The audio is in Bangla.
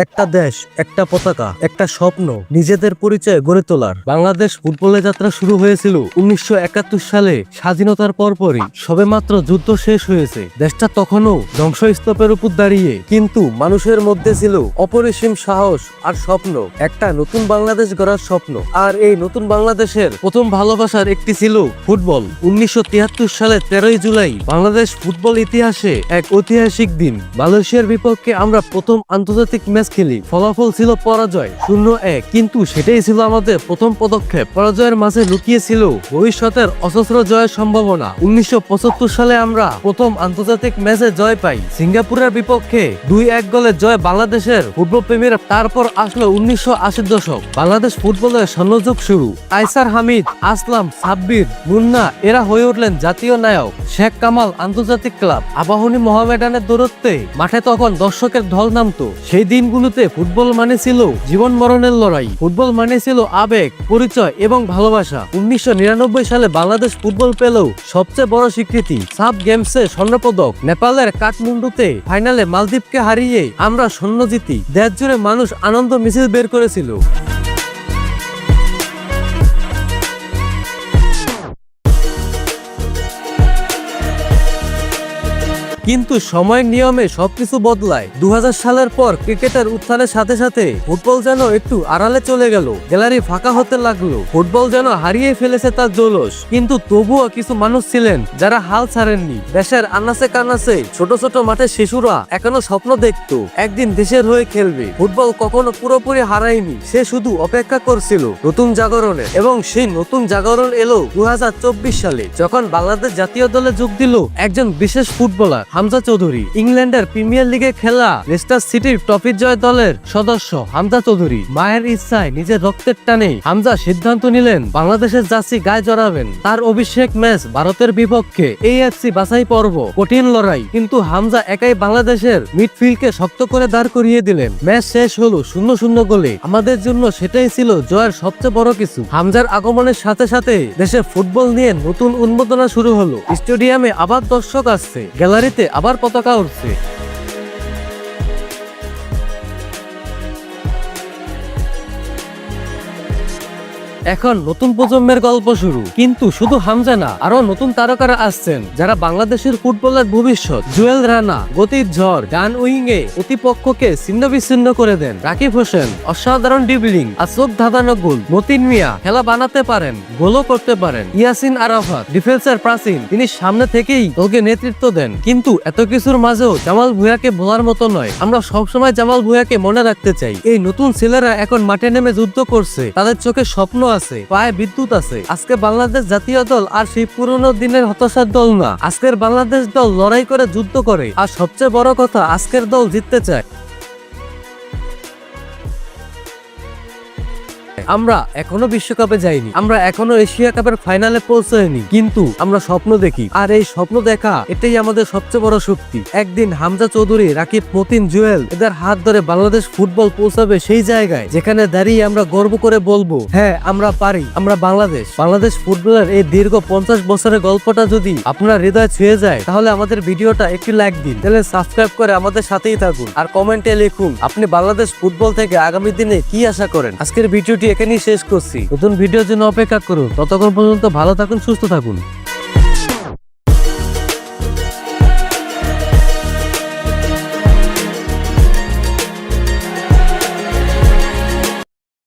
একটা দেশ, একটা পতাকা, একটা স্বপ্ন, নিজেদের পরিচয় গড়ে তোলার। বাংলাদেশ ফুটবলের যাত্রা শুরু হয়েছিল 1971 সালে। স্বাধীনতার পরপরই সবেমাত্র যুদ্ধ শেষ হয়েছে। দেশটা তখনও ধ্বংসস্তূপের উপর দাঁড়িয়ে, কিন্তু মানুষের মধ্যে ছিল অপরিসীম সাহস আর স্বপ্ন। একটা নতুন বাংলাদেশ গড়ার স্বপ্ন। আর এই নতুন বাংলাদেশের প্রথম ভালোবাসার একটি ছিল ফুটবল। 1973 সালে 13ই জুলাই বাংলাদেশ ফুটবল ইতিহাসে এক ঐতিহাসিক দিন। মালয়েশিয়ার বিপক্ষে আমরা প্রথম আন্তর্জাতিক ম্যাচ খেলি। ফলাফল ছিল পরাজয় 0-1, কিন্তু সেটাই ছিল আমাদের প্রথম পদক্ষেপ। পরাজয়ের মাঝে লুকিয়ে ছিল ভবিষ্যতের অজস্র জয়ের সম্ভাবনা। 1975 সালে আমরা প্রথম আন্তর্জাতিক ম্যাচে জয় পাই সিঙ্গাপুরের বিপক্ষে। 2-1 গোলের জয় বাংলাদেশের ফুটবল প্রেমীরা। তারপর আসলো 1980 দশক। বাংলাদেশ ফুটবলের স্বর্ণযুগ শুরু। কায়সার হামিদ, আসলাম, সাব্বির, মুন্না এরা হয়ে উঠলেন জাতীয় নায়ক। শেখ কামাল আন্তর্জাতিক ক্লাব, আবাহনী মোহামেডানের দূরত্বে মাঠে তখন দর্শকের ঢল নামতো। সেই দিনগুলোতে ফুটবল মানে ছিল জীবন মরণের লড়াই। ফুটবল মানে ছিল আবেগ, পরিচয় এবং ভালোবাসা। 1999 সালে বাংলাদেশ ফুটবল পেল সবচেয়ে বড় স্বীকৃতি, সাব গেমসে স্বর্ণপদক। নেপালের কাঠমান্ডুতে ফাইনালে মালদ্বীপকে হারিয়ে আমরা স্বর্ণ জিতি। দেশ জুড়ে মানুষ আনন্দ মিছিল বের করেছিল। কিন্তু সময়ের নিয়মে সবকিছু বদলায়। 2000 সালের পর ক্রিকেটের উত্থানের সাথে সাথে ফুটবল যেন একটু আড়ালে চলে গেল। গ্যালারি ফাঁকা হতে লাগলো। ফুটবল যেন হারিয়ে ফেলেছে তার জৌলস। কিন্তু তবুও কিছু মানুষ ছিলেন যারা হাল ছাড়েননি। দেশের আনাচে কানাচে ছোট ছোট মাঠে শিশুরা এখনো স্বপ্ন দেখতো একদিন দেশের হয়ে খেলবে। ফুটবল কখনো পুরোপুরি হারায়নি, সে শুধু অপেক্ষা করছিল নতুন জাগরণে। এবং সেই নতুন জাগরণ এলো 2024 সালে, যখন বাংলাদেশ জাতীয় দলে যোগ দিল একজন বিশেষ ফুটবলার, হামজা চৌধুরী। ইংল্যান্ডের প্রিমিয়ার লিগে খেলা লেস্টার সিটির ট্রফি জয় দলের সদস্য হামজা চৌধুরী। মায়ের ইচ্ছায়, নিজের রক্তের টানে হামজা সিদ্ধান্ত নিলেন বাংলাদেশের জার্সি গায়ে জড়াবেন। তার অভিষেক ম্যাচ ভারতের বিপক্ষে AFC বাছাই পর্ব, কঠিন লড়াই, কিন্তু হামজা একাই বাংলাদেশের মিডফিল্ডকে শক্ত করে দাঁড় করিয়ে দিলেন। ম্যাচ শেষ হলো 0-0 গোলে। আমাদের জন্য সেটাই ছিল জয়ের সবচেয়ে বড় কিছু। হামজার আগমনের সাথে সাথে দেশে ফুটবল নিয়ে নতুন উন্মোদনা শুরু হলো। স্টেডিয়ামে আবার দর্শক আসছে, গ্যালারিতে আবার পতাকা উঠছে। এখন নতুন প্রজন্মের গল্প শুরু। কিন্তু শুধু হামজা না, আরো নতুন তারকারা আসছেন যারা বাংলাদেশের ফুটবলের ভবিষ্যৎ। জুয়েল রানা গতির ঝড়, ডান উইংয়ে প্রতিপক্ষকে ছিন্ন বিচ্ছিন্ন করে দেন। রাকিব হোসেন অসাধারণ ড্রিবলিং আর চোখ ধাঁধানো গোল। মতিন মিয়া খেলা বানাতে পারেন, গোলও করতে পারেন। ইয়াসিন আরাফাত ডিফেন্সের প্রাচীন, তিনি সামনে থেকেই দলকে নেতৃত্ব দেন। কিন্তু এত কিছুর মাঝেও জামাল ভুঁইয়াকে বলার মতো নয়। আমরা সবসময় জামাল ভুঁইয়াকে মনে রাখতে চাই। এই নতুন ছেলেরা এখন মাঠে নেমে যুদ্ধ করছে, তাদের চোখে স্বপ্ন আছে, পায়ে বিদ্যুৎ আছে। আজকে বাংলাদেশ জাতীয় দল আর সেই পুরনো দিনের হতাশার দল না। আজকের বাংলাদেশ দল লড়াই করে, যুদ্ধ করে, আর সবচেয়ে বড় কথা আজকের দল জিততে চায়। আমরা এখনো বিশ্বকাপে যাইনি, আমরা এখনো এশিয়া কাপের ফাইনালে পৌঁছাইনি, কিন্তু আমরা স্বপ্ন দেখি। আর এই স্বপ্ন দেখা, এটাই আমাদের সবচেয়ে বড় শক্তি। একদিন হামজা চৌধুরী, রাকিব, মতিন, জুয়েল এদের হাত ধরে বাংলাদেশ ফুটবল পৌঁছাবে সেই জায়গায় যেখানে দাঁড়িয়ে আমরা গর্ব করে বলবো, হ্যাঁ আমরা পারি, আমরা বাংলাদেশ। বাংলাদেশ ফুটবলের এই দীর্ঘ 50 বছরের গল্পটা যদি আপনার হৃদয় ছুঁয়ে যায়, তাহলে আমাদের ভিডিওটা একটি লাইক দিন, তাহলে সাবস্ক্রাইব করে আমাদের সাথেই থাকুন। আর কমেন্টে লিখুন আপনি বাংলাদেশ ফুটবল থেকে আগামী দিনে কি আশা করেন। আজকের ভিডিওটি এখানেই শেষ করছি। নতুন ভিডিওর জন্য অপেক্ষা করুন। ততক্ষণ পর্যন্ত ভালো থাকুন, সুস্থ থাকুন।